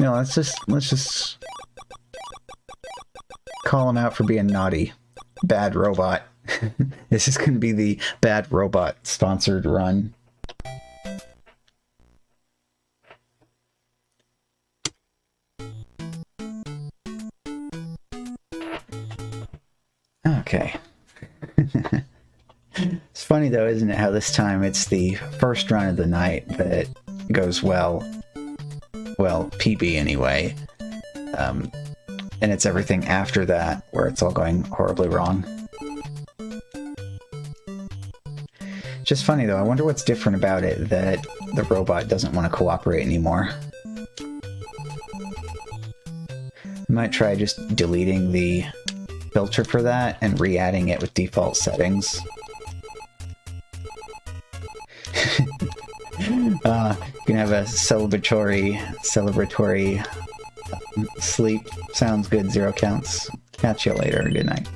No, let's just call him out for being naughty. Bad robot. This is gonna be the bad robot sponsored run. Okay. It's funny though, isn't it, how this time it's the first run of the night that goes well. Well, PB anyway. And it's everything after that where it's all going horribly wrong. Just funny though, I wonder what's different about it that the robot doesn't want to cooperate anymore. I might try just deleting the filter for that and re-adding it with default settings. Gonna have a celebratory sleep. Sounds good, 0 counts. Catch you later. Good night.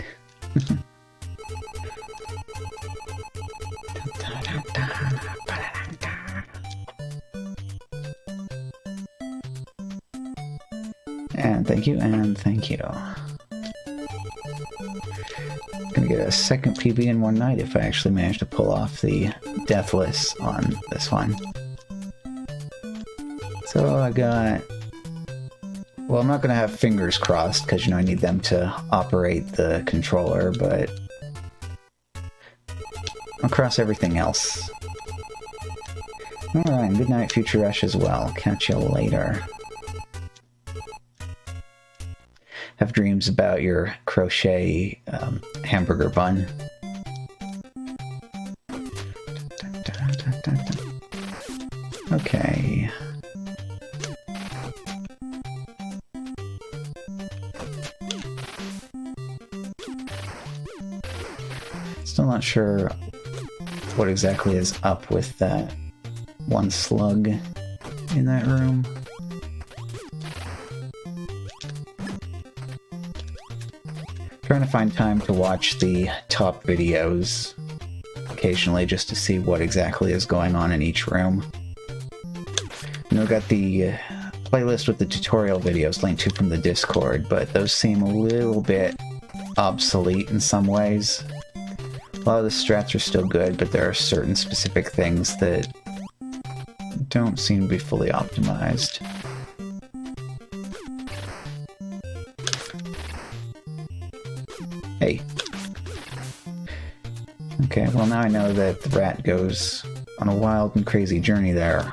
And thank you, and thank you. Gonna get a second PB in one night if I actually manage to pull off the deathless on this one. So I got... Well, I'm not gonna have fingers crossed, because, you know, I need them to operate the controller, but... I'll cross everything else. Alright, good night, Future Rush as well. Catch you later. Have dreams about your crochet hamburger bun. Okay. Still not sure what exactly is up with that one slug in that room. Trying to find time to watch the top videos occasionally just to see what exactly is going on in each room. And we've got the playlist with the tutorial videos linked to from the Discord, but those seem a little bit obsolete in some ways. A lot of the strats are still good, but there are certain specific things that don't seem to be fully optimized. Hey. Okay, well now I know that the rat goes on a wild and crazy journey there.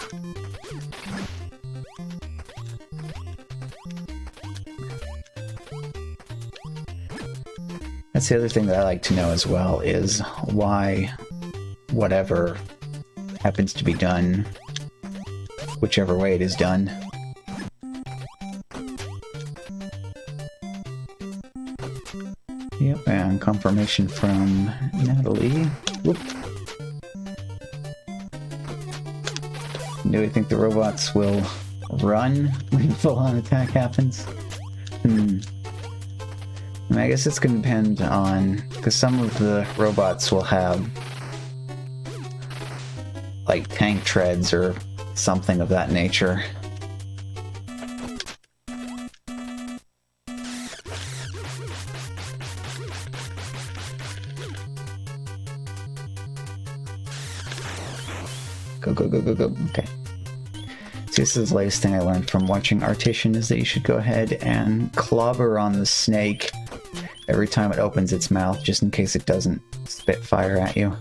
That's the other thing that I like to know as well, is why whatever happens to be done, whichever way it is done. Yep, and confirmation from Natalie. Whoop. Do we think the robots will run when full-on attack happens? I mean, I guess it's going to depend on... because some of the robots will have like tank treads or something of that nature. Go, go, go, go, go. Okay. So this is the latest thing I learned from watching Artisan, is that you should go ahead and clobber on the snake every time it opens its mouth, just in case it doesn't spit fire at you.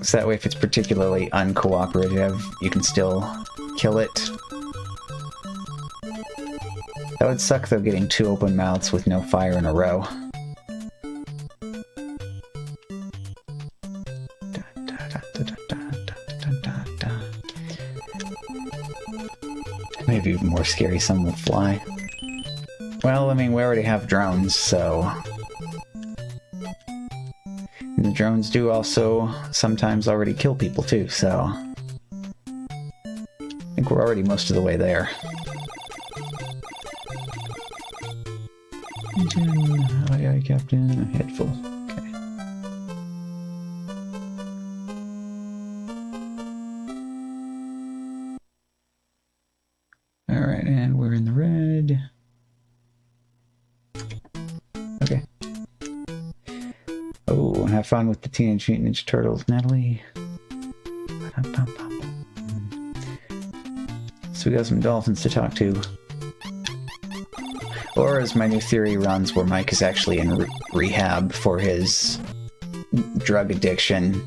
So that way, if it's particularly uncooperative, you can still kill it. That would suck though, getting 2 open mouths with no fire in a row. Maybe even more scary, some will fly. Well, I mean, we already have drones, so... And the drones do also sometimes already kill people too, so... I think we're already most of the way there. Aye, aye, Captain. Head full. Okay. Alright, and we're in the red. Okay. Oh, have fun with the Teenage Mutant Ninja Turtles, Natalie. So we got some dolphins to talk to. Or as my new theory runs, where Mike is actually in rehab for his drug addiction.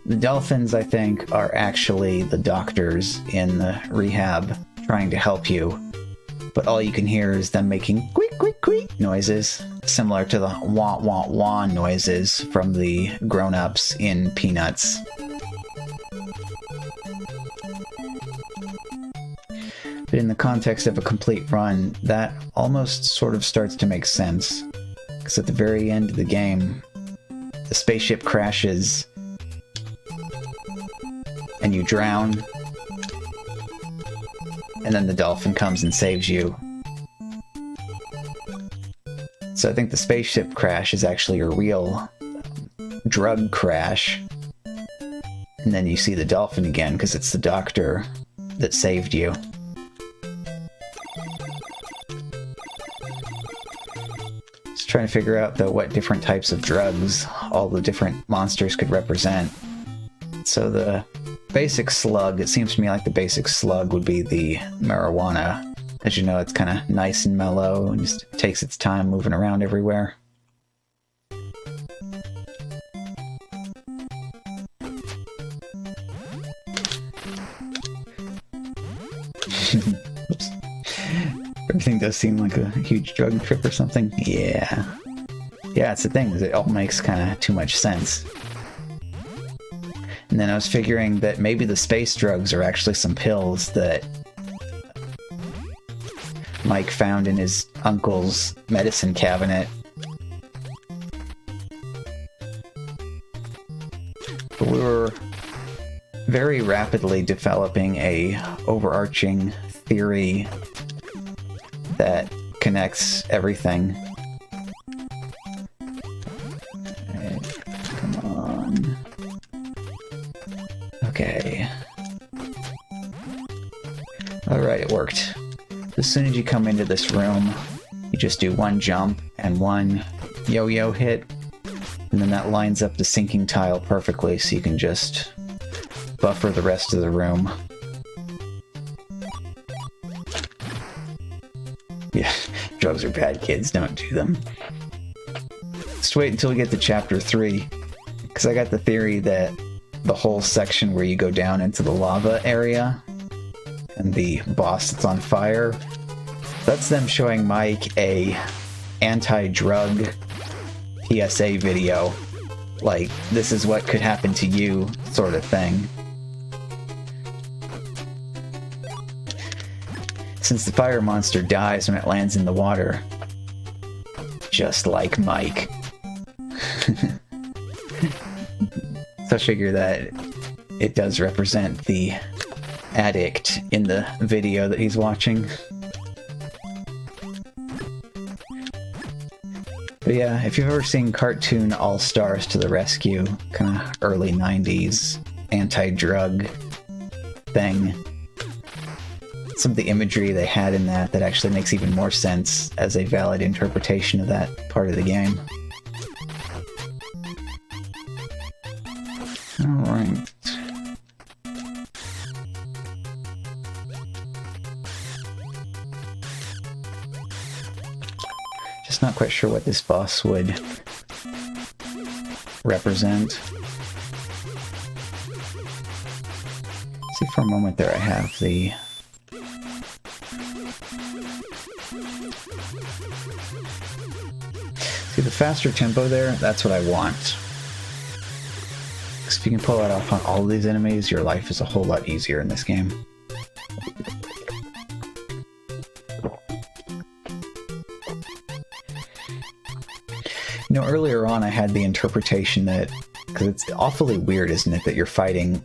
The dolphins, I think, are actually the doctors in the rehab trying to help you. But all you can hear is them making quick, quick, quick noises, similar to the wah, wah, wah noises from the grown-ups in Peanuts. But in the context of a complete run, that almost sort of starts to make sense. Because at the very end of the game, the spaceship crashes, and you drown, and then the dolphin comes and saves you. So I think the spaceship crash is actually a real drug crash. And then you see the dolphin again, because it's the doctor that saved you. Trying to figure out, though, what different types of drugs all the different monsters could represent. So the basic slug, it seems to me like the basic slug would be the marijuana. As you know, it's kind of nice and mellow and just takes its time moving around everywhere. Oops. Everything does seem like a huge drug trip or something. Yeah. Yeah, it's the thing, is it all makes kind of too much sense. And then I was figuring that maybe the space drugs are actually some pills that Mike found in his uncle's medicine cabinet. But we were very rapidly developing a overarching theory that connects everything. Right, come on. Okay. Alright, it worked. As soon as you come into this room, you just do one jump and one yo-yo hit, and then that lines up the sinking tile perfectly, so you can just buffer the rest of the room. Yeah, drugs are bad, kids. Don't do them. Just wait until we get to chapter 3, because I got the theory that the whole section where you go down into the lava area and the boss that's on fire, that's them showing Mike a anti-drug PSA video. Like, this is what could happen to you, sort of thing. Since the fire monster dies when it lands in the water. Just like Mike. So I figure that it does represent the addict in the video that he's watching. But yeah, if you've ever seen Cartoon All-Stars to the Rescue, kind of early 90s anti-drug thing, some of the imagery they had in that actually makes even more sense as a valid interpretation of that part of the game. Alright. Just not quite sure what this boss would represent. See, for a moment there I have the... See the faster tempo there? That's what I want. Because if you can pull that off on all of these enemies, your life is a whole lot easier in this game. You know, earlier on I had the interpretation that, because it's awfully weird, isn't it, that you're finding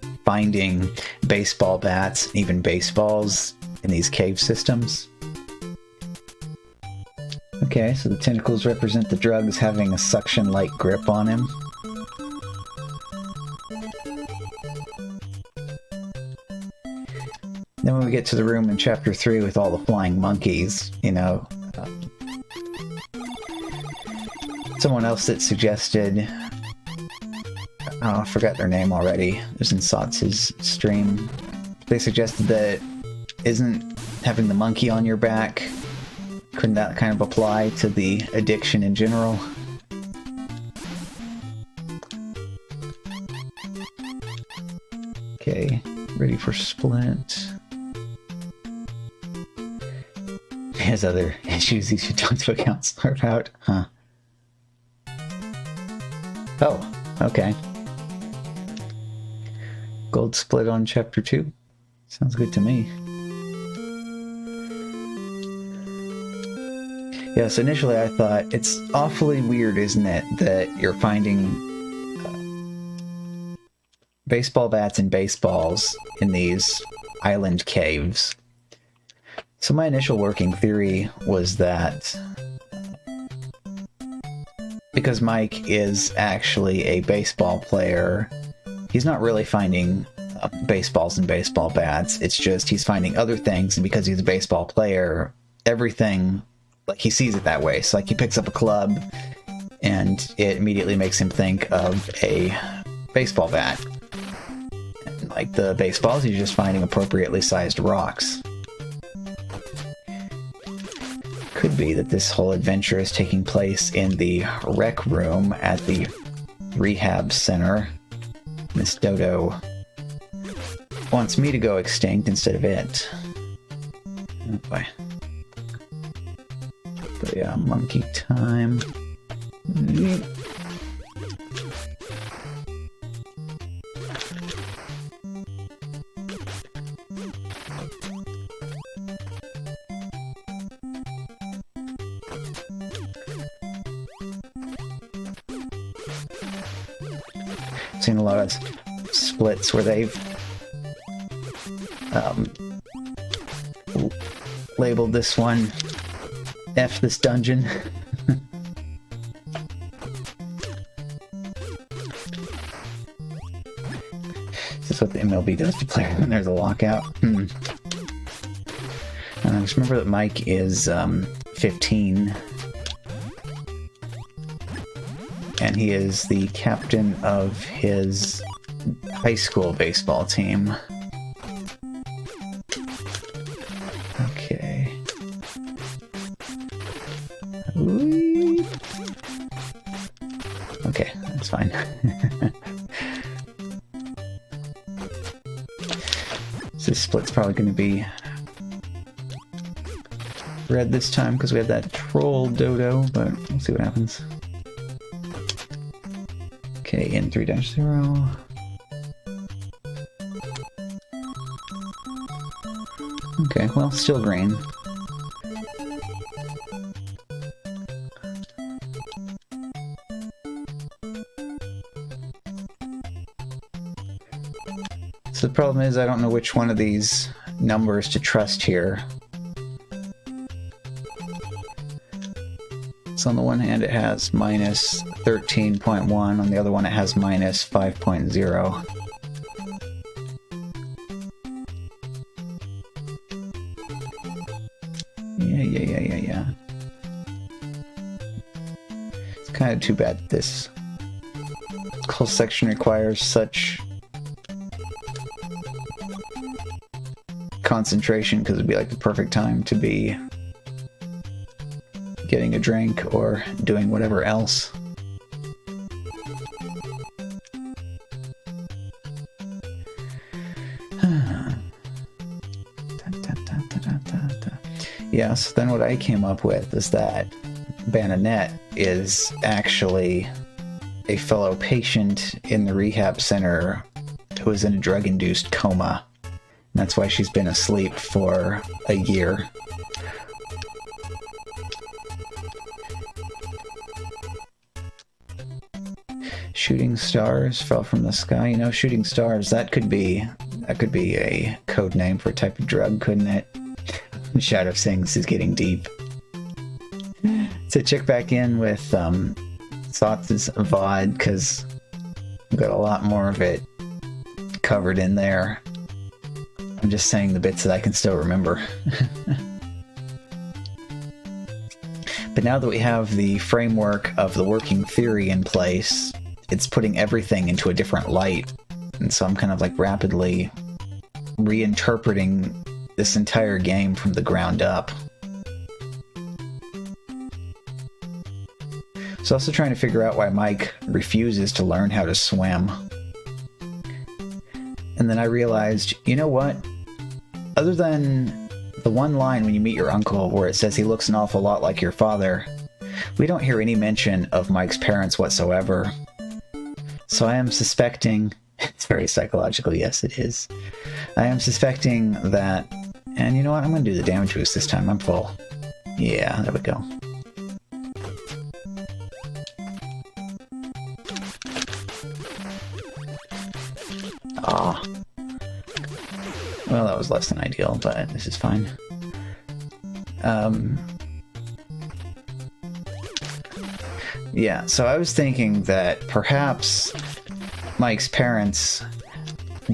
baseball bats, even baseballs, in these cave systems. Okay, so the tentacles represent the drugs having a suction-like grip on him. Then when we get to the room in Chapter 3 with all the flying monkeys, you know, someone else that suggested, oh, I forgot their name already, it was in Sotz's stream, they suggested that isn't having the monkey on your back, couldn't that kind of apply to the addiction in general? Okay, ready for Split. He has other issues he should talk to a counselor about, huh? Oh, okay. Gold Split on Chapter 2. Sounds good to me. Yes, initially I thought, it's awfully weird, isn't it, that you're finding baseball bats and baseballs in these island caves. So my initial working theory was that because Mike is actually a baseball player, he's not really finding baseballs and baseball bats. It's just he's finding other things, and because he's a baseball player, everything, like, he sees it that way. So like he picks up a club and it immediately makes him think of a baseball bat. And like the baseballs, he's just finding appropriately sized rocks. Could be that this whole adventure is taking place in the rec room at the rehab center. Miss Dodo wants me to go extinct instead of it. Oh boy. But yeah, monkey time. Seen a lot of splits where they've labeled this one F this dungeon. This is what the MLB does to players when there's a lockout. Just remember that Mike is 15. And he is the captain of his high school baseball team. Okay. Whee! Okay, that's fine. So this split's probably going to be red this time because we have that troll dodo, but we'll see what happens. Okay, in 3-0. Okay, well, still green. So the problem is I don't know which one of these numbers to trust here. So on the one hand it has minus 13.1, on the other one it has minus 5.0. Yeah. It's kind of too bad that this whole section requires such concentration, because it'd be like the perfect time to be getting a drink or doing whatever else. Yes, then what I came up with is that Bananette is actually a fellow patient in the rehab center who is in a drug-induced coma. And that's why she's been asleep for a year. Shooting stars fell from the sky. You know, shooting stars, that could be a code name for a type of drug, couldn't it? Shadow Sings is getting deep. So check back in with Sotz's VOD, because we've got a lot more of it covered in there. I'm just saying the bits that I can still remember. But now that we have the framework of the working theory in place, it's putting everything into a different light. And so I'm kind of like rapidly reinterpreting this entire game from the ground up. So also trying to figure out why Mike refuses to learn how to swim. And then I realized, you know what? Other than the one line when you meet your uncle where it says he looks an awful lot like your father, we don't hear any mention of Mike's parents whatsoever. So I am suspecting, it's very psychological, yes it is. I am suspecting that, and you know what, I'm going to do the damage boost this time, I'm full. Yeah, there we go. Ah. Well, that was less than ideal, but this is fine. Yeah, so I was thinking that perhaps Mike's parents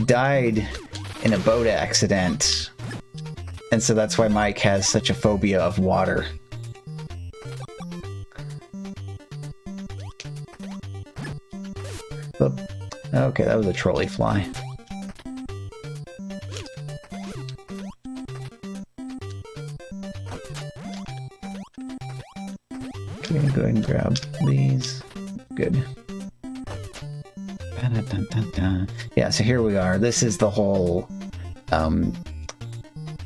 died in a boat accident, and so that's why Mike has such a phobia of water. Oop. Okay, that was a trolley fly. Okay, go ahead and grab these. Good. Yeah, so here we are. This is the whole,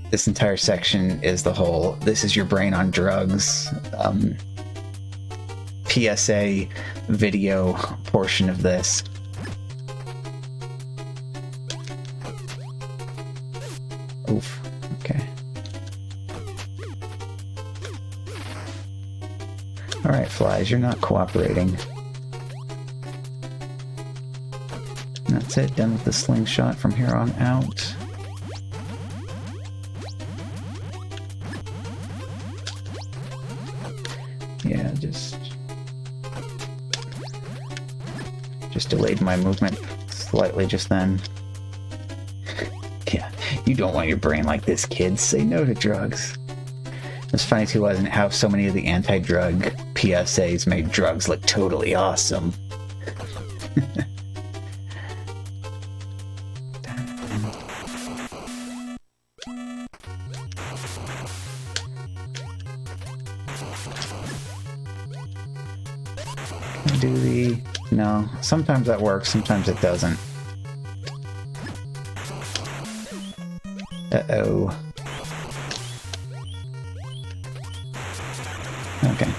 this entire section is the whole, this is your brain on drugs, PSA video portion of this. Oof, okay. Alright, flies, you're not cooperating. That's it, done with the slingshot from here on out. Yeah, just delayed my movement slightly just then. Yeah, you don't want your brain like this, kids. Say no to drugs. What's funny too wasn't how so many of the anti-drug PSAs made drugs look totally awesome. No, sometimes that works, sometimes it doesn't. Uh-oh. Okay.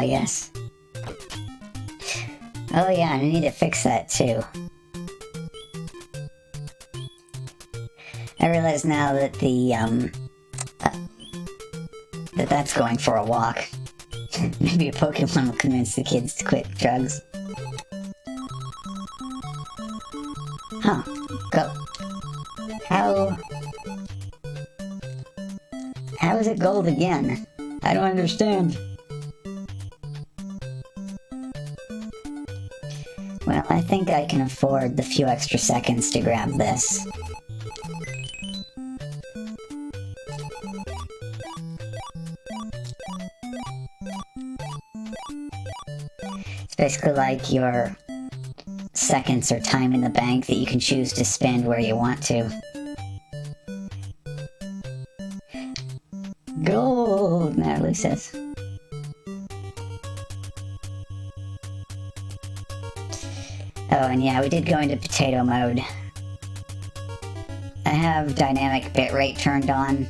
Yes. Oh yeah, I need to fix that too. I realize now that that's going for a walk. Maybe a Pokemon will convince the kids to quit drugs. Huh. Go. How is it gold again? I don't understand. Well, I think I can afford the few extra seconds to grab this. It's basically like your seconds or time in the bank that you can choose to spend where you want to. Gold, Natalie says. Oh, and yeah, we did go into potato mode. I have dynamic bitrate turned on.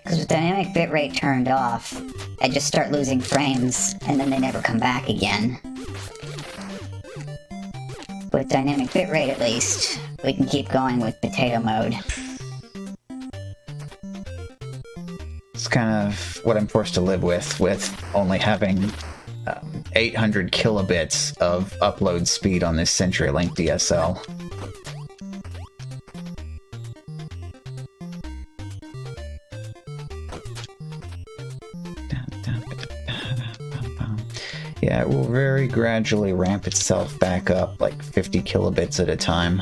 Because with dynamic bitrate turned off, I just start losing frames, and then they never come back again. With dynamic bitrate at least, we can keep going with potato mode. It's kind of what I'm forced to live with only having 800 kilobits of upload speed on this CenturyLink DSL. Yeah, it will very gradually ramp itself back up, like 50 kilobits at a time.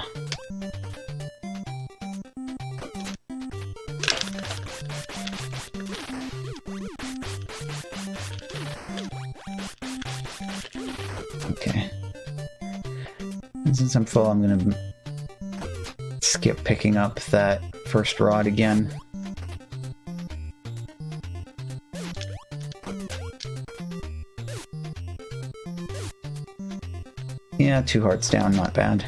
Okay. And since I'm full, I'm gonna skip picking up that first rod again. Yeah, 2 hearts down, not bad.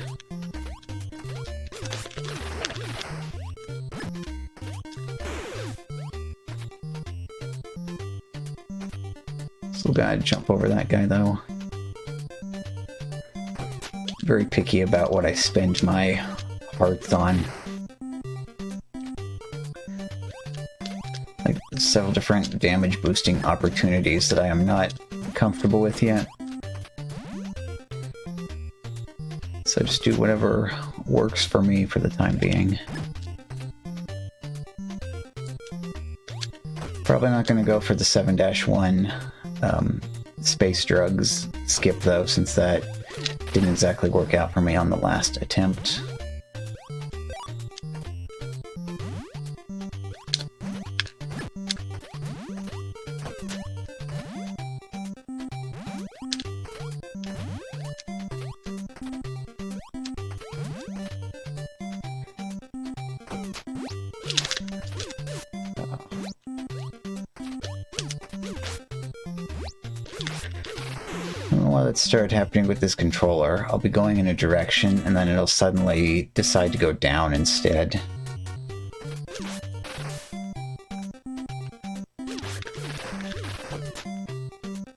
Still gotta jump over that guy, though. Very picky about what I spend my hearts on. Like, several different damage boosting opportunities that I am not comfortable with yet. So just do whatever works for me for the time being. Probably not going to go for the 7-1 space drugs skip though, since that didn't exactly work out for me on the last attempt. While that started happening with this controller, I'll be going in a direction and then it'll suddenly decide to go down instead.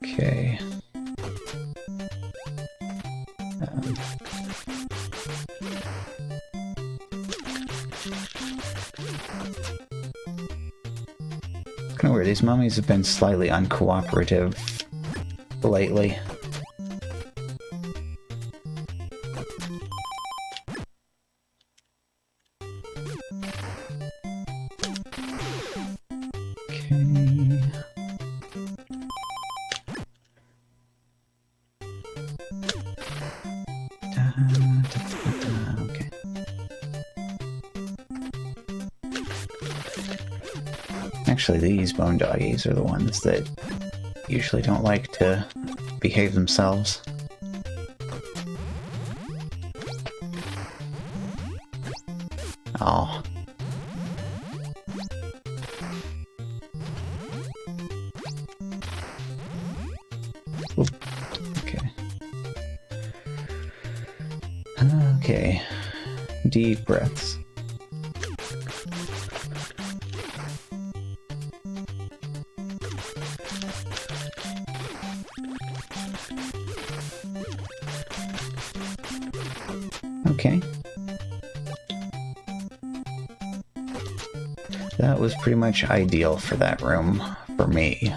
Okay. Kind of weird, these mummies have been slightly uncooperative lately. Actually, these bone doggies are the ones that usually don't like to behave themselves. Oh. Oop. Okay. Okay. Deep breaths. Okay. That was pretty much ideal for that room, for me.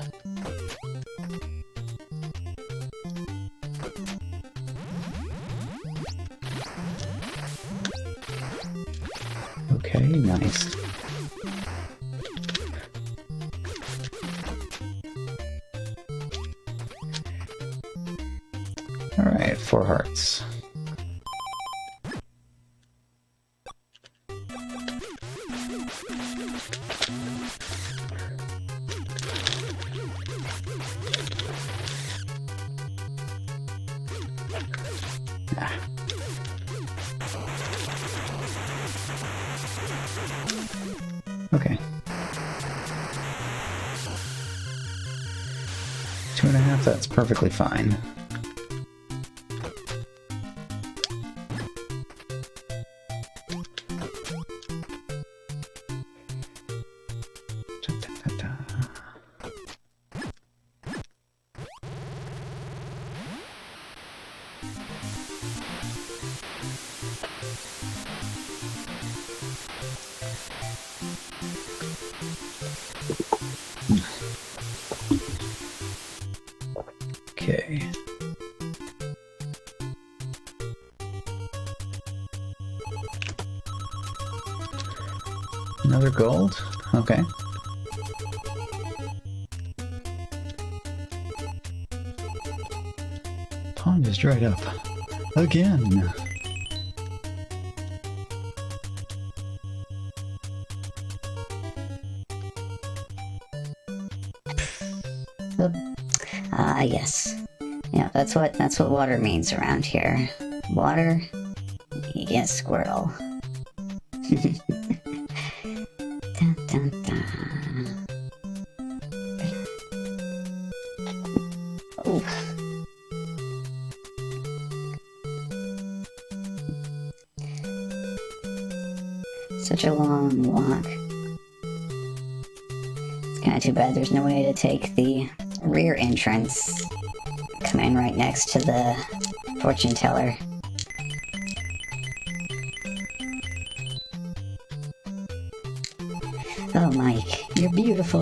Okay, nice. Alright, 4 hearts. Okay. 2.5, that's perfectly fine. Okay. Another gold? Okay. Pond is dried up. Again! Yes. Yeah, that's what water means around here. Water, you get Squirtle. Dun, dun, dun. Oh. Such a long walk. It's kind of too bad there's no way to take the rear entrance. Come in right next to the fortune teller. Oh, Mike, you're beautiful.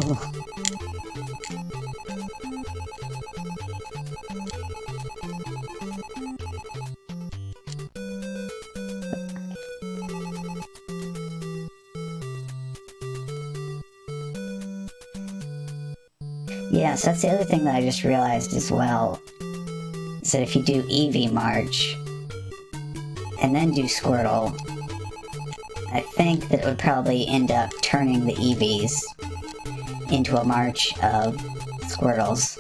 Yes, that's the other thing that I just realized as well, is that if you do Eevee March, and then do Squirtle, I think that it would probably end up turning the Eevees into a march of Squirtles.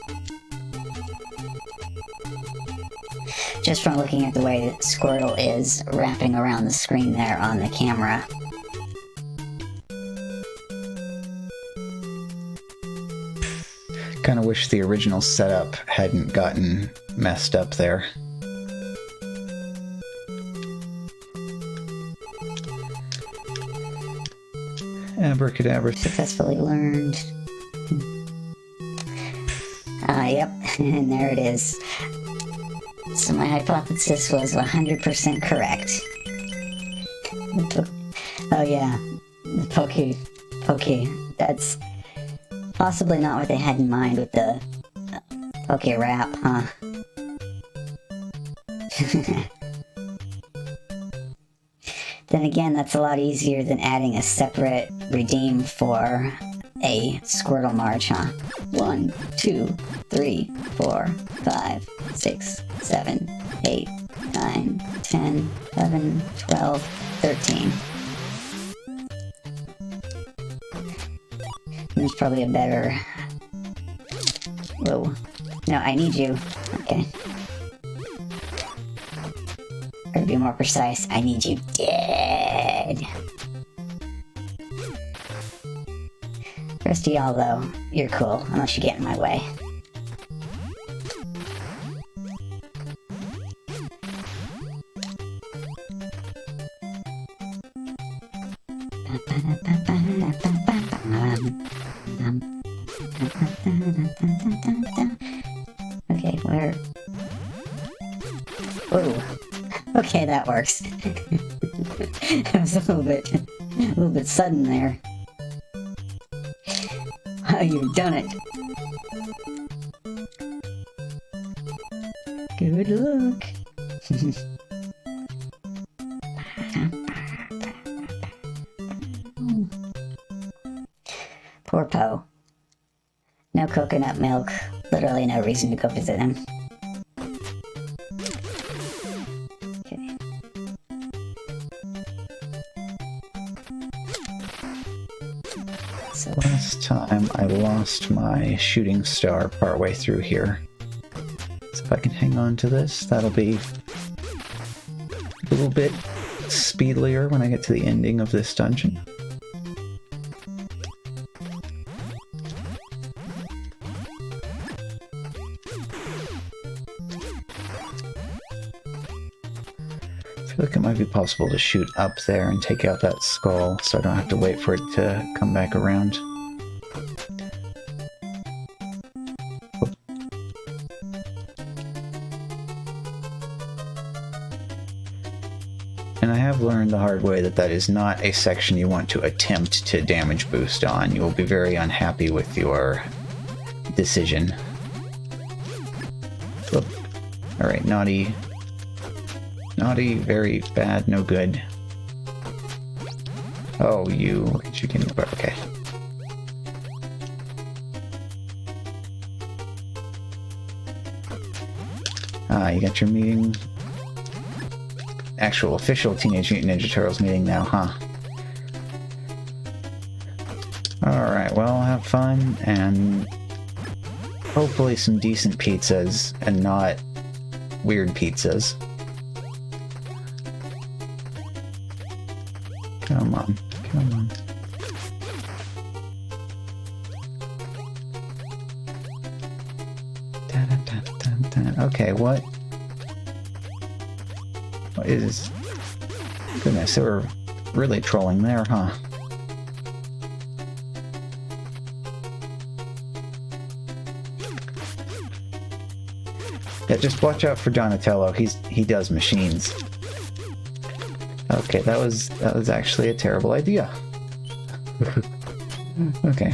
Just from looking at the way that Squirtle is wrapping around the screen there on the camera. Kind of wish the original setup hadn't gotten messed up there. Abracadabra. Successfully learned. Yep, and there it is. So my hypothesis was 100% correct. Oh yeah, the Poke, that's possibly not what they had in mind with the Poke Rap, huh? Then again, that's a lot easier than adding a separate redeem for a Squirtle March, huh? 1, 2, 3, 4, 5, 6, 7, 8, 9, 10, 11, 12, 13. There's probably a better... Whoa. No, I need you. Okay. Or to be more precise, I need you dead. The rest of y'all, though, you're cool, unless you get in my way. Okay, where... Whoa. Okay, that works. That was a little bit sudden there. Oh, you've done it. Good luck. Poor Poe. No coconut milk. Literally no reason to go visit him. Okay. So Last time I lost my shooting star partway through here. So if I can hang on to this, that'll be a little bit speedier when I get to the ending of this dungeon. I feel like it might be possible to shoot up there and take out that skull, so I don't have to wait for it to come back around. And I have learned the hard way that that is not a section you want to attempt to damage boost on. You will be very unhappy with your decision. Alright, naughty. Naughty, very bad, no good. Oh, you can... Okay. Ah, you got your meeting. Actual official Teenage Mutant Ninja Turtles meeting now, huh? Alright, well, have fun, and hopefully some decent pizzas, and not weird pizzas. Come on, come on. Okay, what? What is... Goodness, they were really trolling there, huh? Yeah, just watch out for Donatello. He does machines. Okay, that was actually a terrible idea. Okay.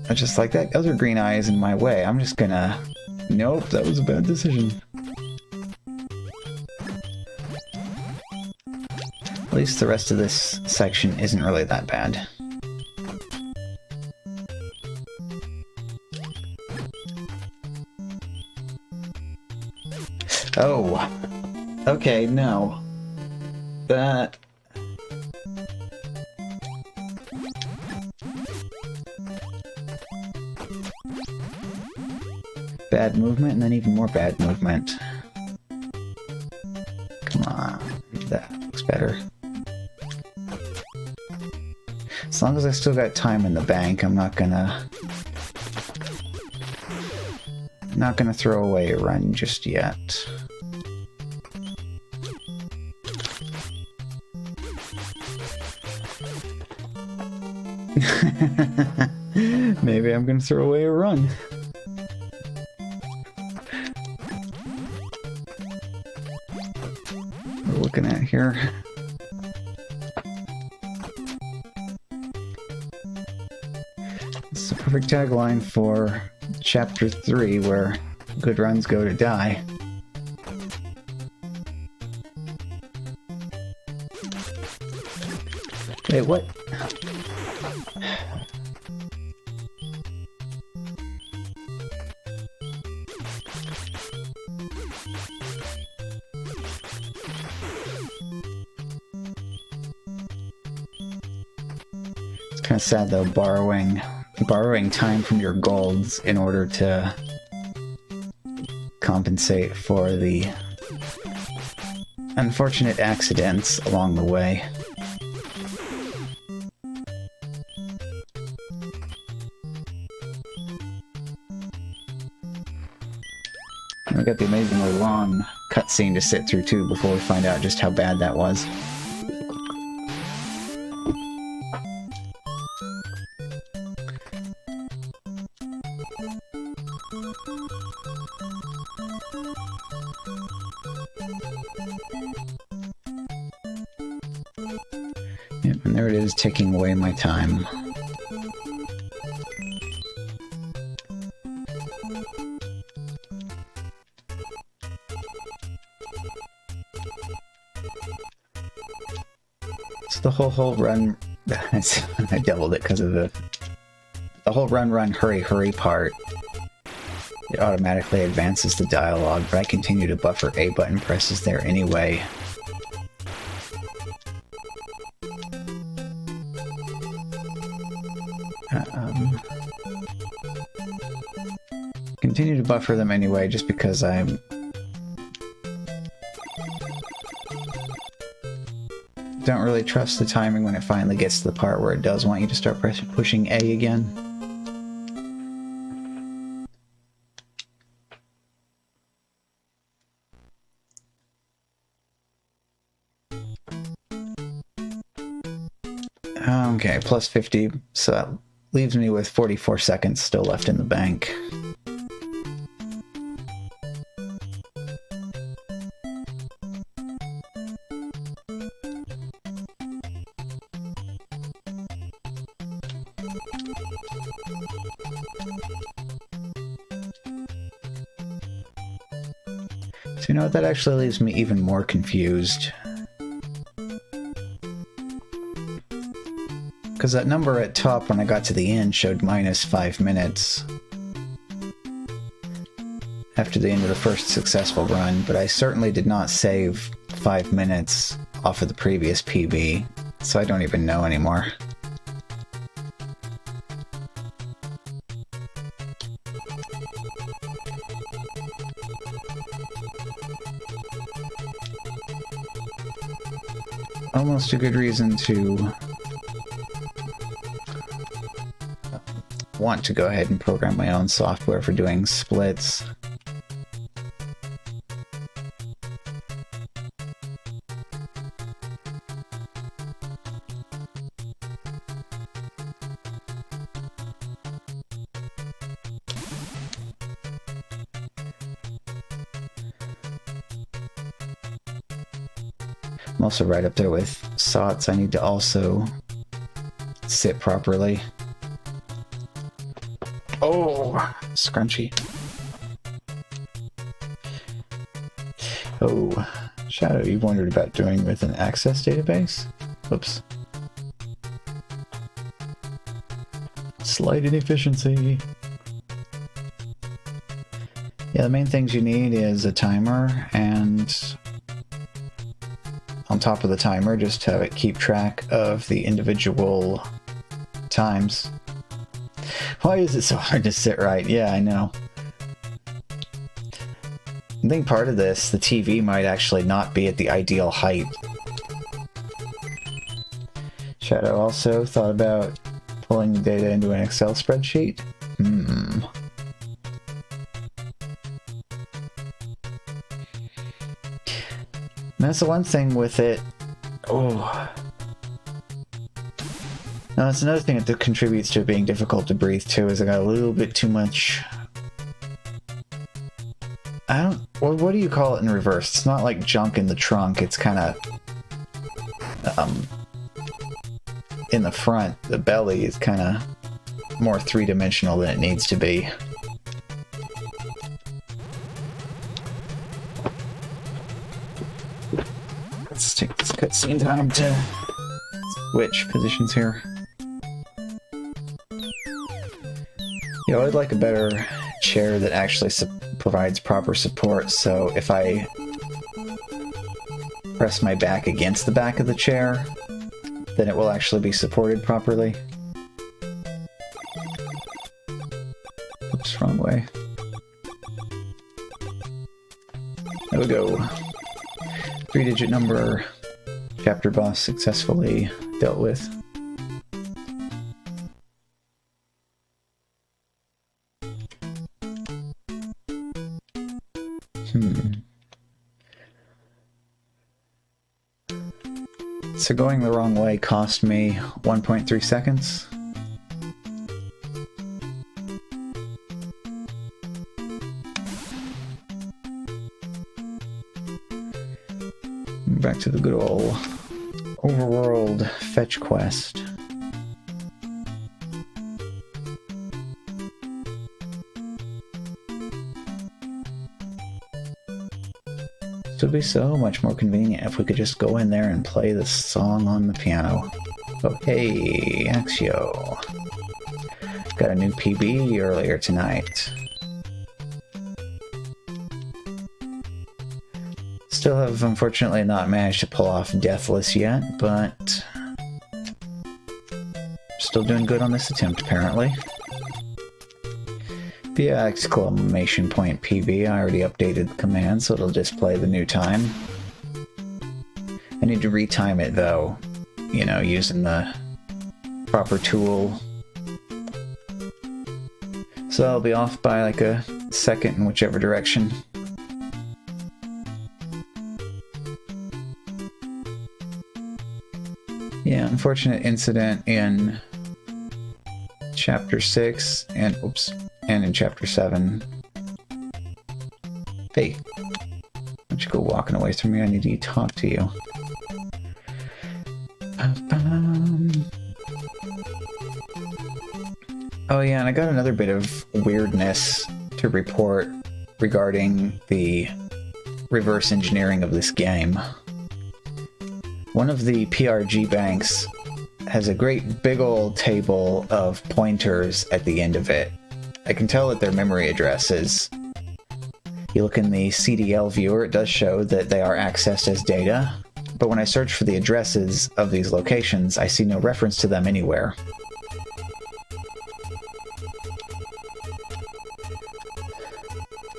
I just like that other green eye is in my way. I'm just gonna... Nope, that was a bad decision. At least the rest of this section isn't really that bad. Oh. Okay, no. That... Bad movement, and then even more bad movement. Come on, that looks better. As long as I still got time in the bank, I'm not gonna throw away a run just yet. Maybe I'm gonna throw away a run. We're looking at here. It's the perfect tagline for Chapter 3, where good runs go to die. Wait, what? It's kind of sad though, borrowing time from your golds in order to compensate for the unfortunate accidents along the way. And we got the amazingly long cutscene to sit through too before we find out just how bad that was. Yep, and there it is, taking away my time. So the whole run... I doubled it because of the whole run, hurry part. It automatically advances the dialogue, but I continue to buffer A button presses there anyway. Continue to buffer them anyway, just because I'm... don't really trust the timing when it finally gets to the part where it does want you to start pushing A again. Okay, plus 50, so that leaves me with 44 seconds still left in the bank. So you know what, that actually leaves me even more confused. Because that number at top when I got to the end showed -5 minutes after the end of the first successful run, but I certainly did not save 5 minutes off of the previous PB, so I don't even know anymore. Almost a good reason to want to go ahead and program my own software for doing splits. I'm also right up there with SOTs. I need to also sit properly. Oh, scrunchy. Oh, Shadow, you wondered about doing with an access database? Oops. Slight inefficiency. Yeah, the main things you need is a timer, and on top of the timer, just have it keep track of the individual times. Why is it so hard to sit right? Yeah, I know. I think part of this, the TV might actually not be at the ideal height. Shadow also thought about pulling the data into an Excel spreadsheet. And that's the one thing with it. Oh. Now that's another thing that contributes to it being difficult to breathe too, is I got a little bit too much... what do you call it in reverse? It's not like junk in the trunk, it's kind of... in the front, the belly is kind of more three-dimensional than it needs to be. Let's take this cutscene time to switch positions here. Yeah, I'd like a better chair that actually provides proper support, so if I press my back against the back of the chair, then it will actually be supported properly. Oops, wrong way. There we go. 3-digit number. Chapter boss successfully dealt with. So going the wrong way cost me 1.3 seconds. Back to the good old overworld fetch quest. It would be so much more convenient if we could just go in there and play the song on the piano. Oh, hey, Axio. Got a new PB earlier tonight. Still have, unfortunately, not managed to pull off Deathless yet, but still doing good on this attempt, apparently. Yeah, exclamation point PB. I already updated the command, so it'll display the new time. I need to retime it, though, you know, using the proper tool. So I'll be off by like a second in whichever direction. Yeah, unfortunate incident in Chapter 6, and oops, and in Chapter 7. Hey, why don't you go walking away from me? I need to talk to you. Oh yeah, and I got another bit of weirdness to report regarding the reverse engineering of this game. One of the PRG banks has a great big old table of pointers at the end of it. I can tell that they're memory addresses. You look in the CDL viewer, it does show that they are accessed as data, but when I search for the addresses of these locations, I see no reference to them anywhere.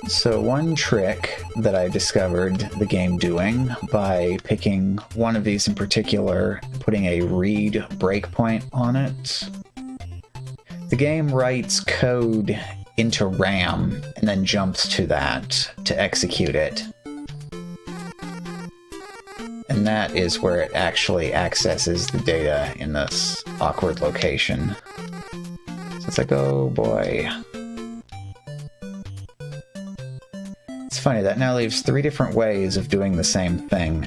So one trick that I discovered the game doing by picking one of these in particular, putting a read breakpoint on it, the game writes code into RAM and then jumps to that to execute it. And that is where it actually accesses the data in this awkward location. So it's like, oh boy. It's funny, that now leaves 3 different ways of doing the same thing.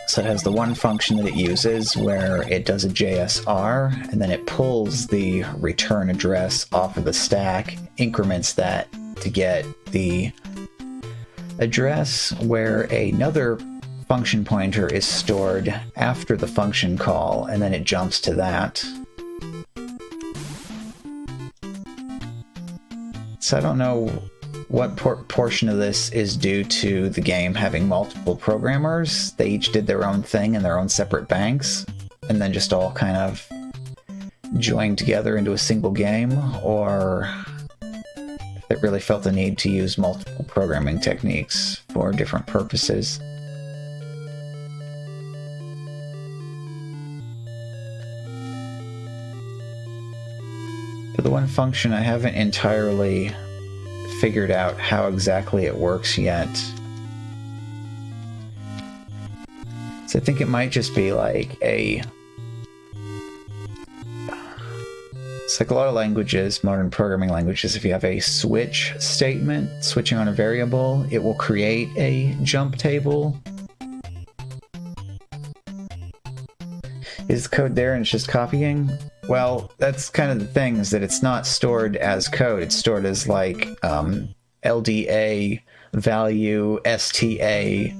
So it has the one function that it uses where it does a JSR, and then it pulls the return address off of the stack, increments that to get the address where another function pointer is stored after the function call, and then it jumps to that. So I don't know what portion of this is due to the game having multiple programmers. They each did their own thing in their own separate banks, and then just all kind of joined together into a single game, or if it really felt the need to use multiple programming techniques for different purposes. For the one function, I haven't entirely figured out how exactly it works yet. So I think it might just be like it's like a lot of languages, modern programming languages, if you have a switch statement, switching on a variable, it will create a jump table. Is the code there and it's just copying? Well, that's kind of the thing, is that it's not stored as code. It's stored as like LDA value STA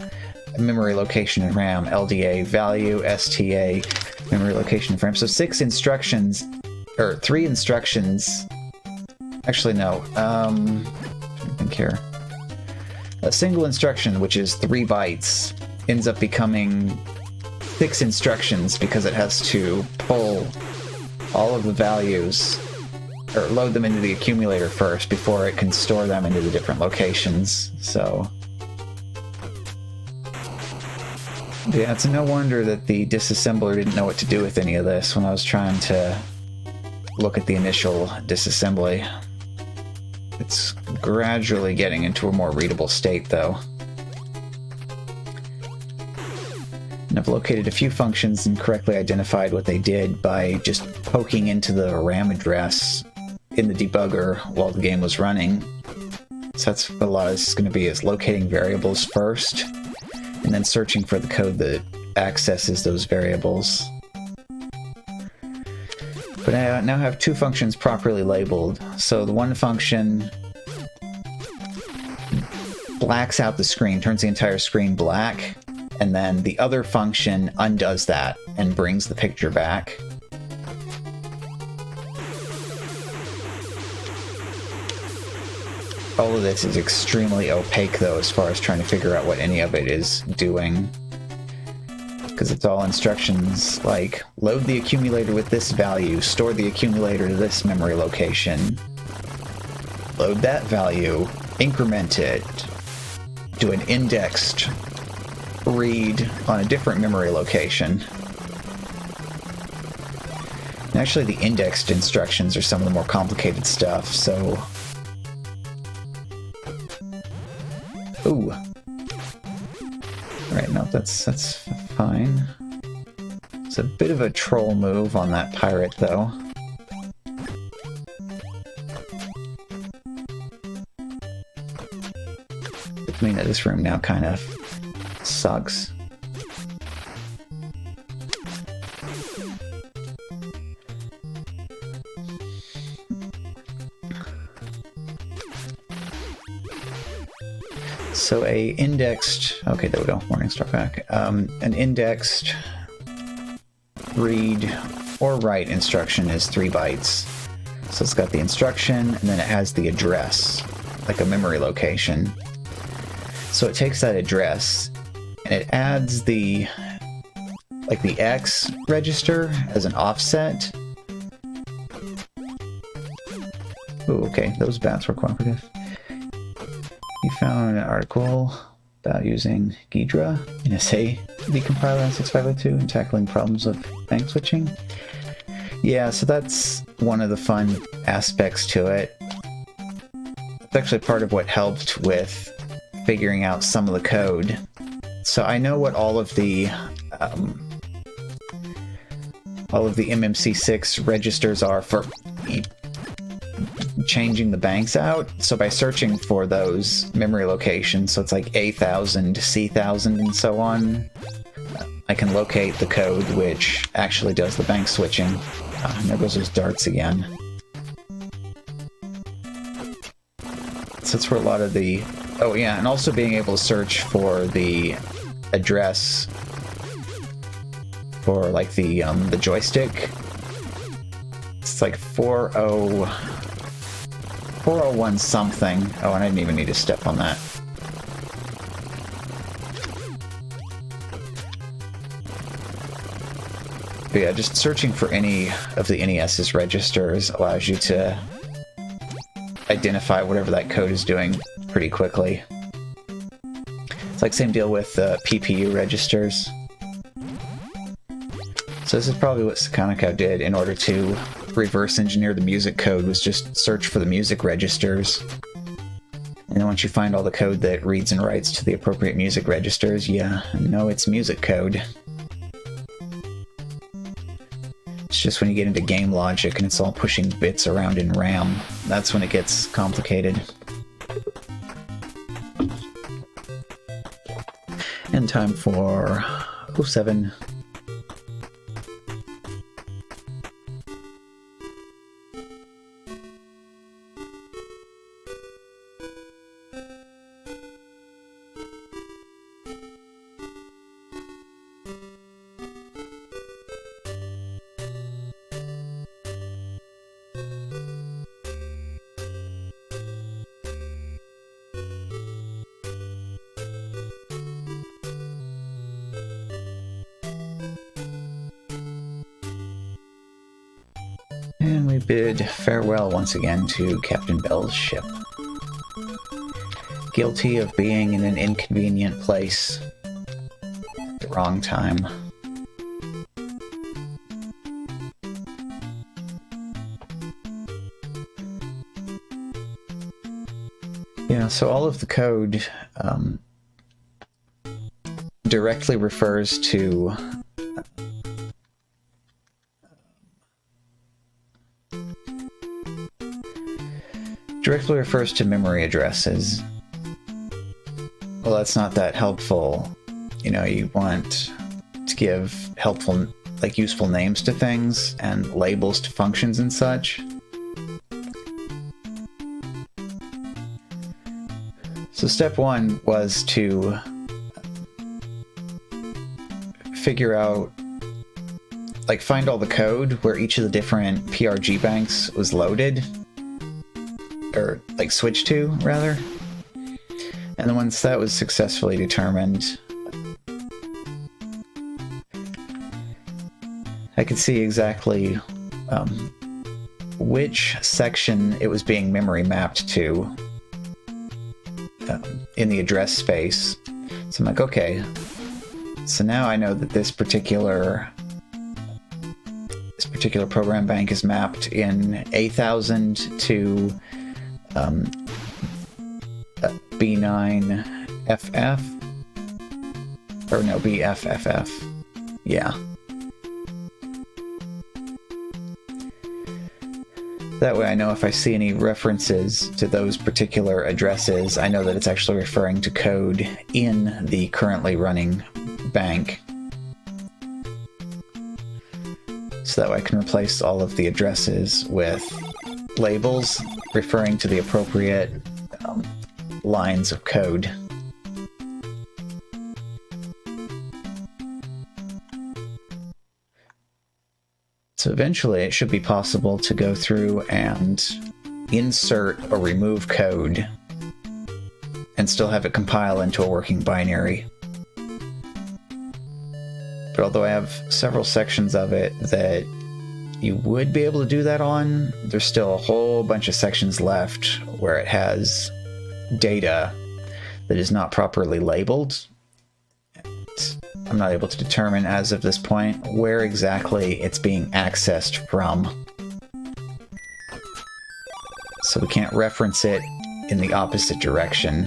memory location in RAM, LDA value STA memory location in RAM. So 6 instructions, or 3 instructions. Actually, no. I think here. A single instruction, which is 3 bytes, ends up becoming 6 instructions because it has to pull all of the values, or load them into the accumulator first before it can store them into the different locations. So yeah, it's no wonder that the disassembler didn't know what to do with any of this when I was trying to look at the initial disassembly. It's gradually getting into a more readable state, though. And I've located a few functions and correctly identified what they did by just poking into the RAM address in the debugger while the game was running. So that's what a lot of this is going to be, is locating variables first, and then searching for the code that accesses those variables. But I now have 2 functions properly labeled. So the one function blacks out the screen, turns the entire screen black, and then the other function undoes that and brings the picture back. All of this is extremely opaque, though, as far as trying to figure out what any of it is doing. Because it's all instructions like, load the accumulator with this value, store the accumulator to this memory location, load that value, increment it, do an indexed read on a different memory location. And actually, the indexed instructions are some of the more complicated stuff, so... Ooh. Alright, no, that's fine. It's a bit of a troll move on that pirate, though. I mean that this room now kind of sucks. So a indexed, okay, there we go, Morningstar back. An indexed read or write instruction is 3 bytes. So it's got the instruction, and then it has the address, like a memory location. So it takes that address, and it adds the, like the X register as an offset. Ooh, okay, those bats were cooperative. You found an article about using Ghidra in a say decompiler on 6502 and tackling problems of bank switching. Yeah, so that's one of the fun aspects to it. It's actually part of what helped with figuring out some of the code. So I know what all of the MMC6 registers are for changing the banks out. So by searching for those memory locations, so it's like A1000, C1000, and so on, I can locate the code which actually does the bank switching. And there goes those darts again. So that's where a lot of the... Oh yeah, and also being able to search for the address for like the joystick. It's like 401 something. Oh, and I didn't even need to step on that. But yeah, just searching for any of the NES's registers allows you to identify whatever that code is doing pretty quickly. It's like same deal with PPU registers. So this is probably what Sakanoco did in order to reverse engineer the music code, was just search for the music registers. And then once you find all the code that reads and writes to the appropriate music registers, you know it's music code. It's just when you get into game logic and it's all pushing bits around in RAM, that's when it gets complicated. And time for 07. And we bid farewell once again to Captain Bell's ship. Guilty of being in an inconvenient place at the wrong time. Yeah, so all of the code directly refers to memory addresses. Well, that's not that helpful. You know, you want to give helpful, like useful names to things and labels to functions and such. So step one was to figure out, like find all the code where each of the different PRG banks was loaded. Or like switch to, rather. And then once that was successfully determined, I could see exactly which section it was being memory mapped to in the address space. So I'm like, okay, so now I know that this particular program bank is mapped in A1000 to B9FF, or no, BFFF, yeah. That way I know if I see any references to those particular addresses, I know that it's actually referring to code in the currently running bank. So that way I can replace all of the addresses with labels referring to the appropriate lines of code. So eventually it should be possible to go through and insert or remove code and still have it compile into a working binary. But although I have several sections of it that you would be able to do that on, there's still a whole bunch of sections left where it has data that is not properly labeled. I'm not able to determine as of this point where exactly it's being accessed from. So we can't reference it in the opposite direction.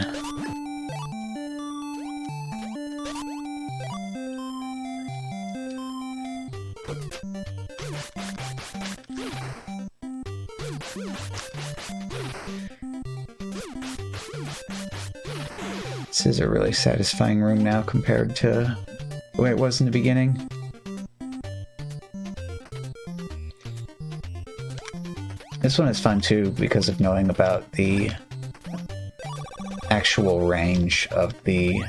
This is a really satisfying room now compared to the way it was in the beginning. This one is fun too because of knowing about the actual range of the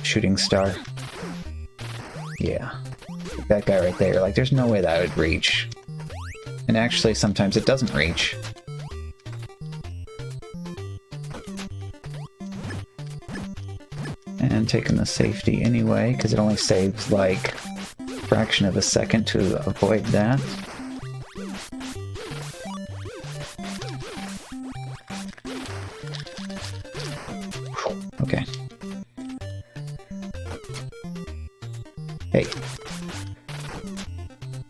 shooting star. Yeah, that guy right there, like there's no way that would reach. And actually sometimes it doesn't reach. And taking the safety anyway, because it only saves like a fraction of a second to avoid that. Okay. Hey.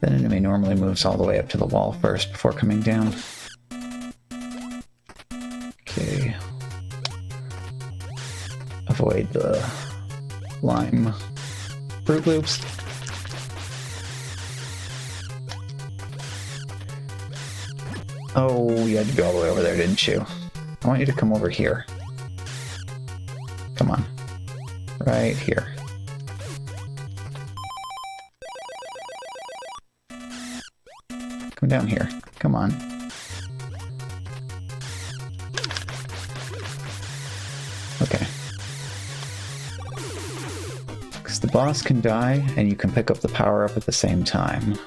That enemy normally moves all the way up to the wall first before coming down. Okay. Avoid the lime Fruit Loops. Oh, you had to go all the way over there, didn't you? I want you to come over here. Come on. Right here. Come down here. Come on. Okay. Because the boss can die, and you can pick up the power-up at the same time.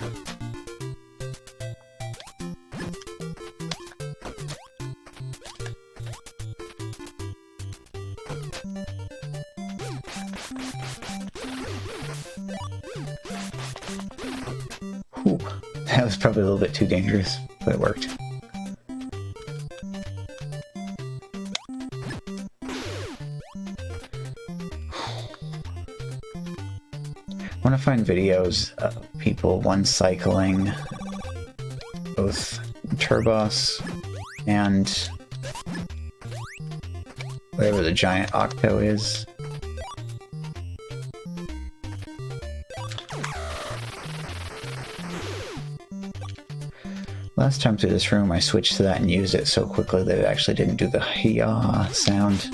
Whew. That was probably a little bit too dangerous, but it worked. I want to find videos of people one-cycling both Turbos and whatever the giant Octo is. Last time through this room I switched to that and used it so quickly that it actually didn't do the hee-yah sound.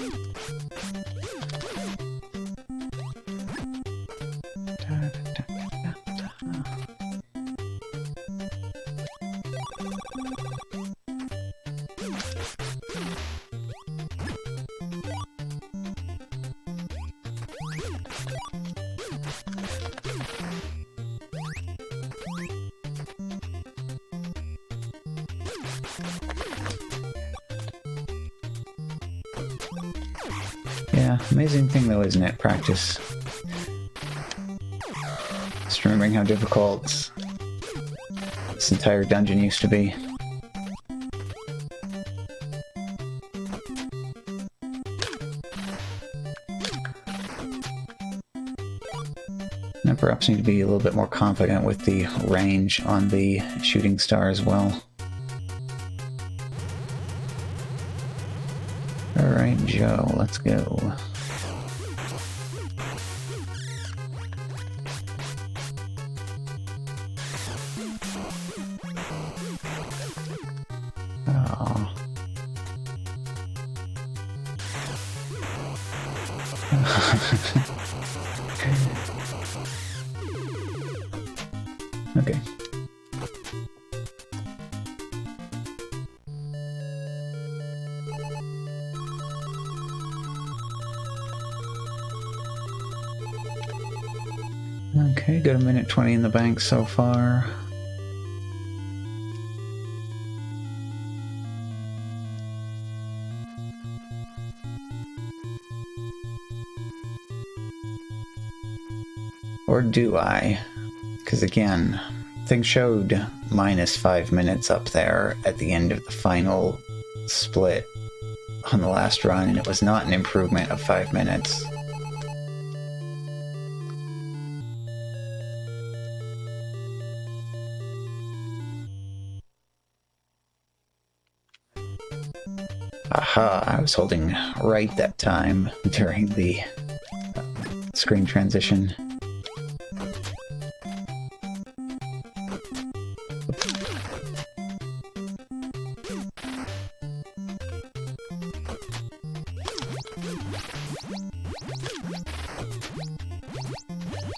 Yeah, amazing thing though, isn't it? Practice. Just remembering how difficult this entire dungeon used to be. And I perhaps need to be a little bit more confident with the range on the shooting star as well. Alright, Joe, let's go. Oh. Okay. Okay, got a minute 20 in the bank so far. Or do I? Because again, things showed -5 minutes up there at the end of the final split on the last run, and it was not an improvement of 5 minutes. Aha, I was holding right that time during the screen transition.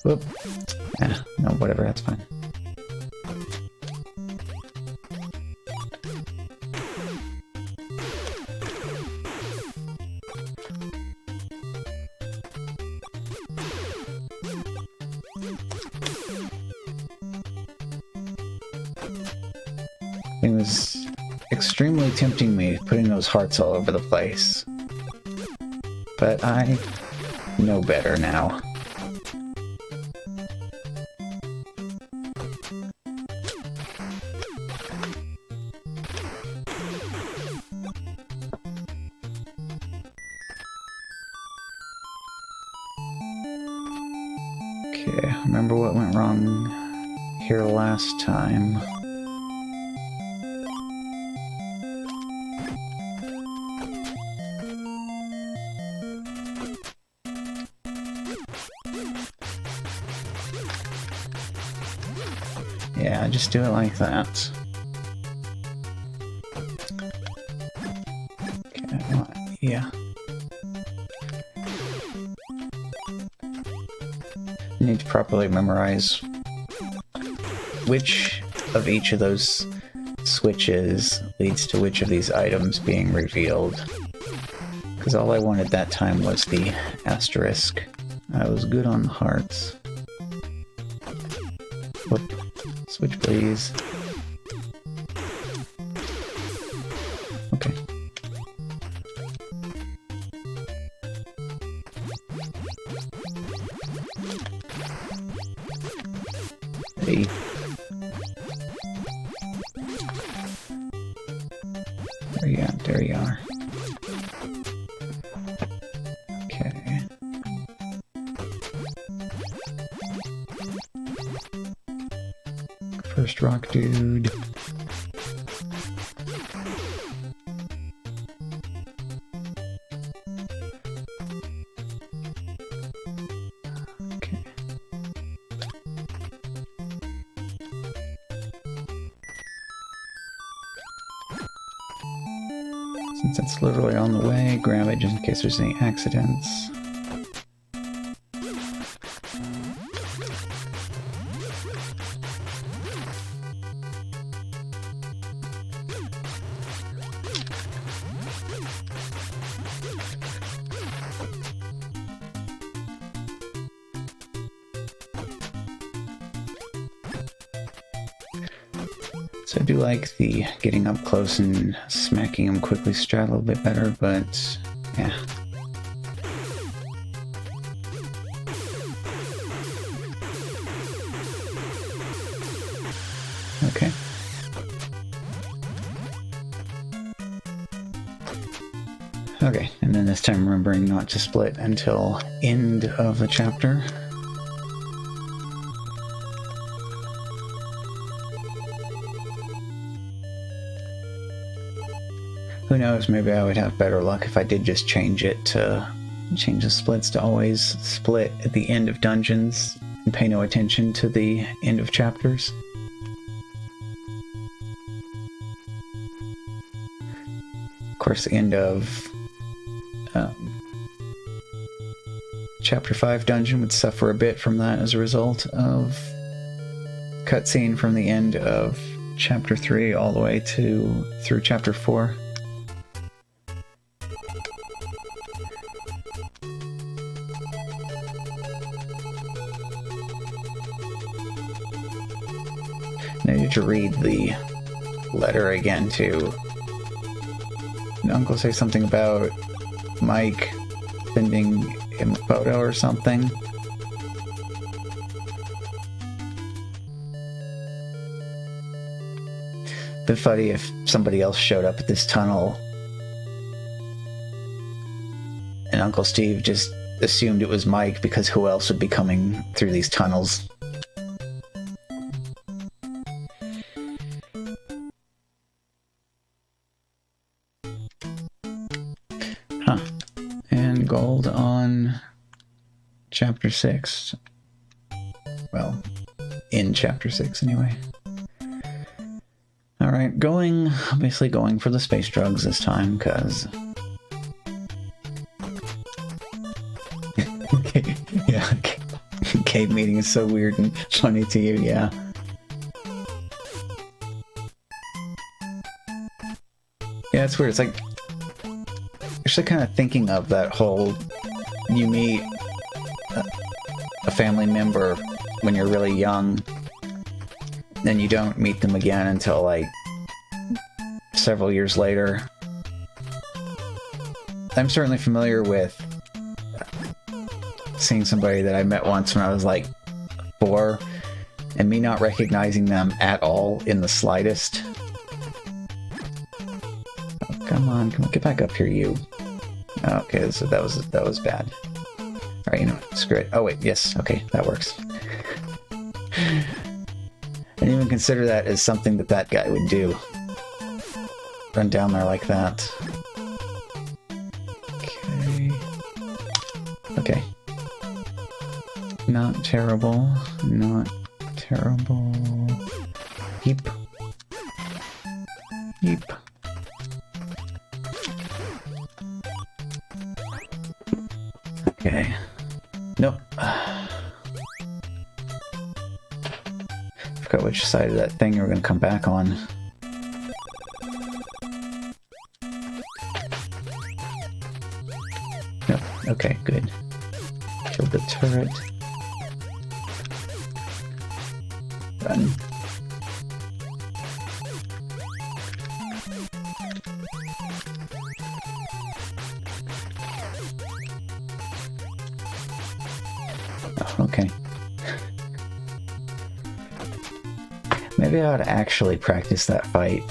Whoop. Yeah, no, whatever, that's fine. It was extremely tempting me putting those hearts all over the place. But I know better now. Okay, remember what went wrong here last time. Yeah, just do it like that. Okay, yeah. You need to properly memorize which of each of those switches leads to which of these items being revealed. Because all I wanted that time was the asterisk. I was good on the hearts. Whoop. Switch, please. Okay. Hey. There you are. Okay. First rock dude. Okay. Since it's literally on the way, grab it just in case there's any accidents. So I do like the getting up close and smacking him quickly strat a little bit better, but yeah. Okay. Okay, and then this time remembering not to split until end of the chapter. Who knows, maybe I would have better luck if I did just change the splits to always split at the end of dungeons and pay no attention to the end of chapters. Of course, the end of Chapter 5 dungeon would suffer a bit from that as a result of cutscene from the end of Chapter 3 all the way through Chapter 4. I need to read the letter again to Uncle say something about Mike sending him a photo or something. bit funny if somebody else showed up at this tunnel and Uncle Steve just assumed it was Mike, because who else would be coming through these tunnels? Huh. And gold on Chapter 6. Well, in Chapter 6 anyway. Alright, obviously going for the space drugs this time, because... okay, yeah, cave meeting is so weird and funny to you, yeah. Yeah, it's weird, it's like... actually kind of thinking of that whole... you meet a family member when you're really young, then you don't meet them again until like several years later. I'm certainly familiar with seeing somebody that I met once when I was like 4 and me not recognizing them at all in the slightest. Oh, come on, get back up here, you. Okay, so that was bad. Alright, you know what, screw it. Oh wait, yes, okay, that works. I didn't even consider that as something that guy would do. Run down there like that. Okay. Okay. Not terrible. Not terrible. Yeep. Yeep. Okay. Nope. Forgot which side of that thing you were going to come back on. Nope. Okay, good. Killed the turret. Run. Oh, okay. Maybe I ought to actually practice that fight.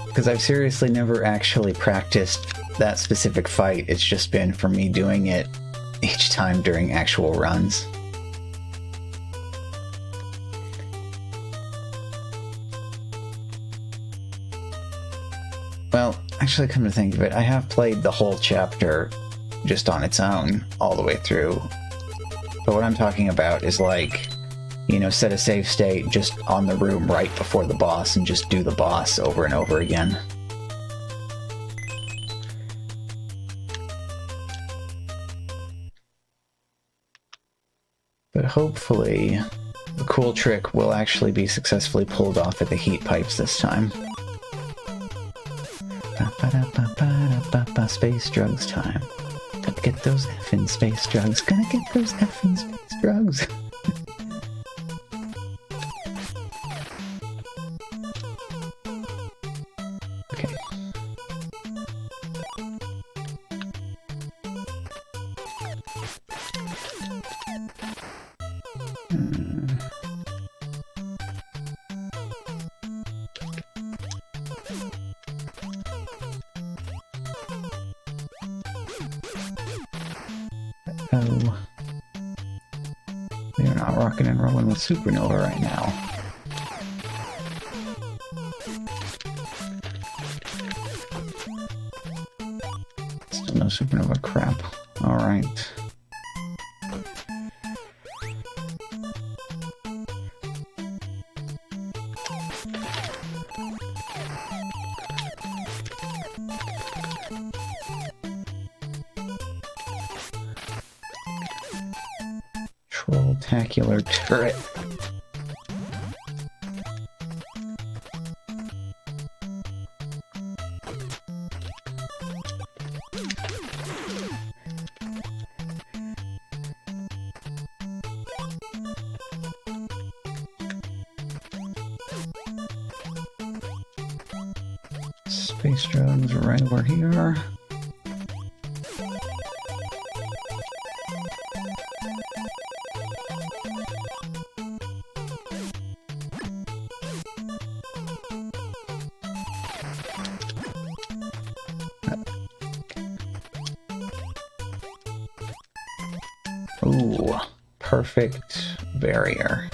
Because I've seriously never actually practiced that specific fight. It's just been for me doing it each time during actual runs. Well, actually, come to think of it, I have played the whole chapter just on its own all the way through. But what I'm talking about is like, you know, set a save state just on the room right before the boss and just do the boss over and over again. But hopefully the cool trick will actually be successfully pulled off at the heat pipes this time. Space drugs time. Gotta get those effing space drugs. Gonna get those effing space drugs. Okay. Oh. We are not rocking and rolling with Supernova right now. Still no Supernova crap. Alright. Trolltacular turret. Space drugs right over here. Ooh, perfect barrier.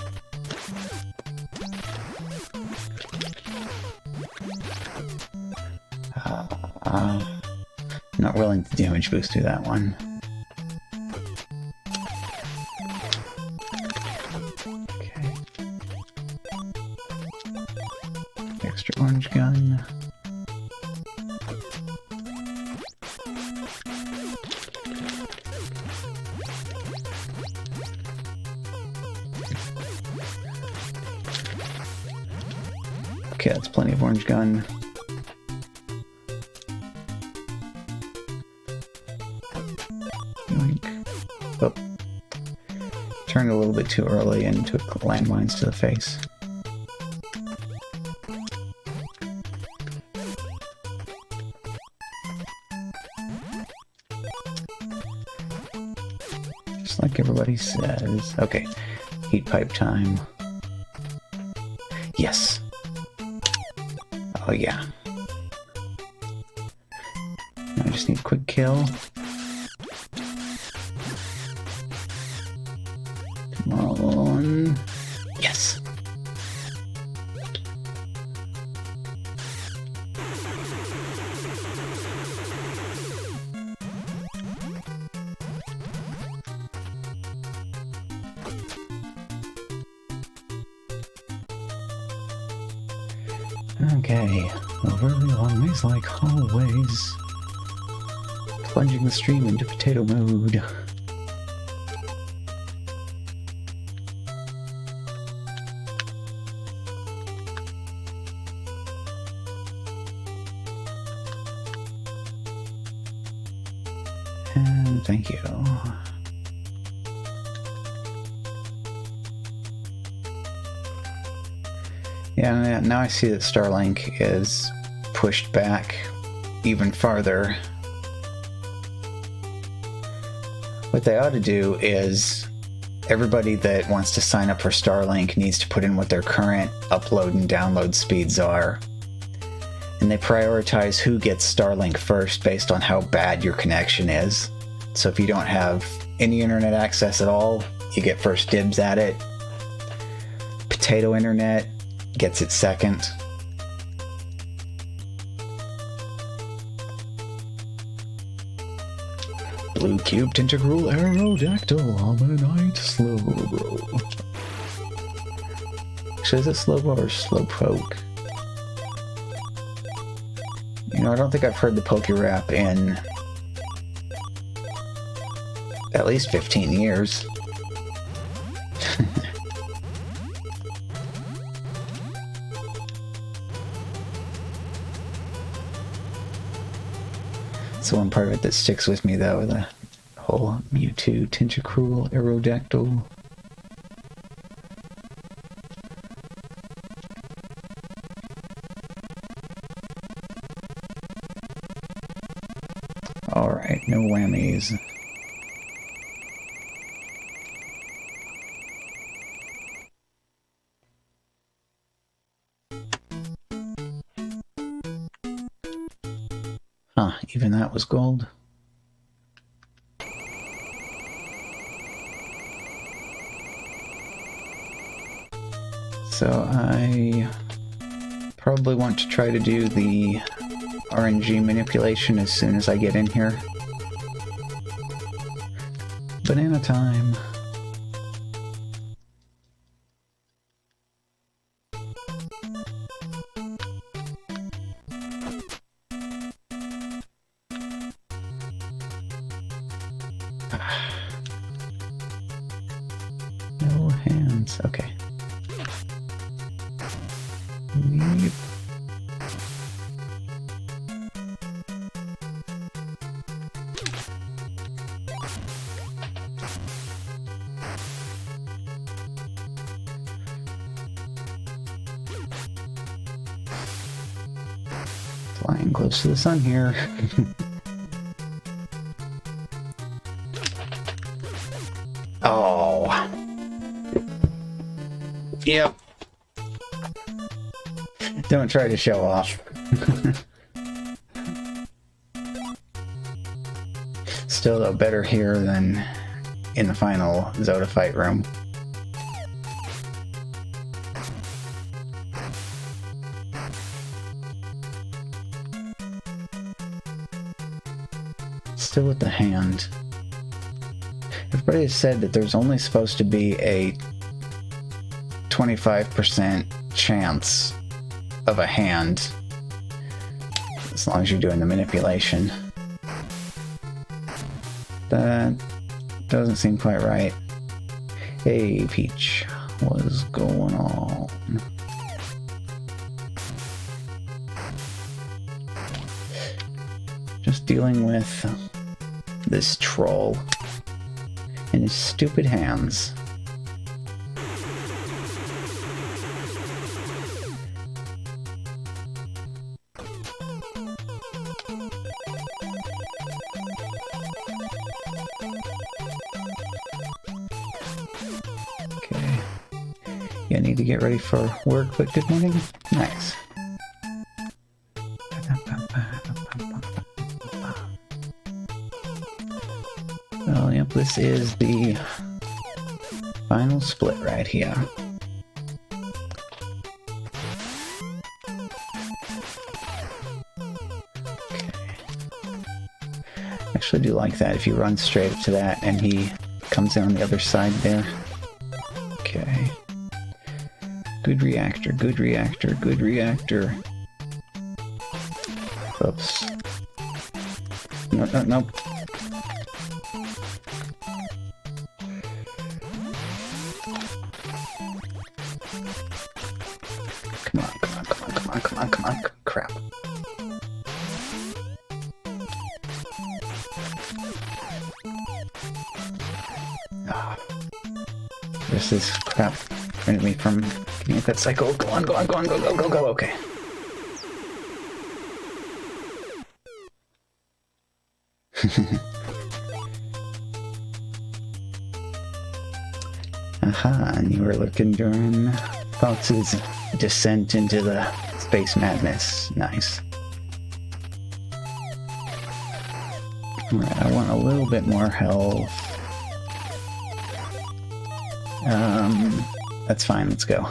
Not willing to damage boost through that one. Okay. Extra orange gun. Okay, that's plenty of orange gun. Oh. Turned a little bit too early and took landmines to the face. Just like everybody says. Okay, heat pipe time. Yes. Oh yeah. Now I just need a quick kill. Come on. Yes. Okay, overly long maze-like hallways. Plunging the stream into potato mode. And thank you. Yeah, now I see that Starlink is pushed back even farther. What they ought to do is everybody that wants to sign up for Starlink needs to put in what their current upload and download speeds are. And they prioritize who gets Starlink first based on how bad your connection is. So if you don't have any internet access at all, you get first dibs at it. Potato internet gets it second. Blue cubed integral aerodactyl ammonite slowbro. Actually, is it slowbro or slowpoke? You know, I don't think I've heard the Poke Rap in at least 15 years. It's the one part of it that sticks with me, though, the whole Mewtwo, Tentacruel, Aerodactyl. Alright, no whammies. Huh, even that was gold. So I probably want to try to do the RNG manipulation as soon as I get in here. Banana time. No hands. Okay. Yep. Flying close to the sun here. Oh. Yep. Don't try to show off. Still, though, better here than in the final Zoda fight room. Still with the hand. Everybody has said that there's only supposed to be a 25% chance of a hand, as long as you're doing the manipulation. That doesn't seem quite right. Hey, Peach, what is going on? Just dealing with this troll and his stupid hands. Okay. Yeah, I need to get ready for work, but good morning. Nice. Well, yep, this is the final split right here. Okay. Actually, I do like that if you run straight up to that and he comes in on the other side there. Okay. Good reactor, good reactor, good reactor. Oops. No, no, no. Come on, come on, come on, come on, come on, come on. Crap. Ah. This is crap. Prevented me from getting at that cycle. Go on, go on, go on, go, go, go, go. Okay. Aha, and you were looking during Fox's descent into the space madness. Nice. Alright, I want a little bit more health. That's fine, let's go.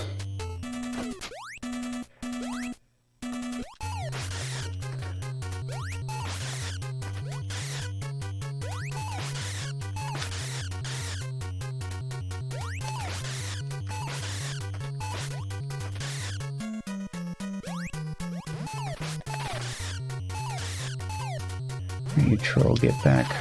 You troll, get back.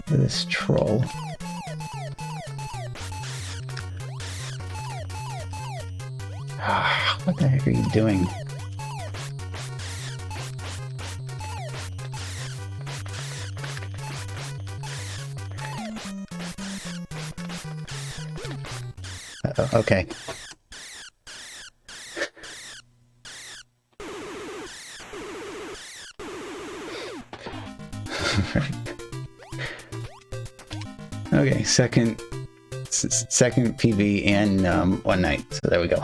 This troll. What the heck are you doing? Okay. Okay, second PV in one night. So there we go.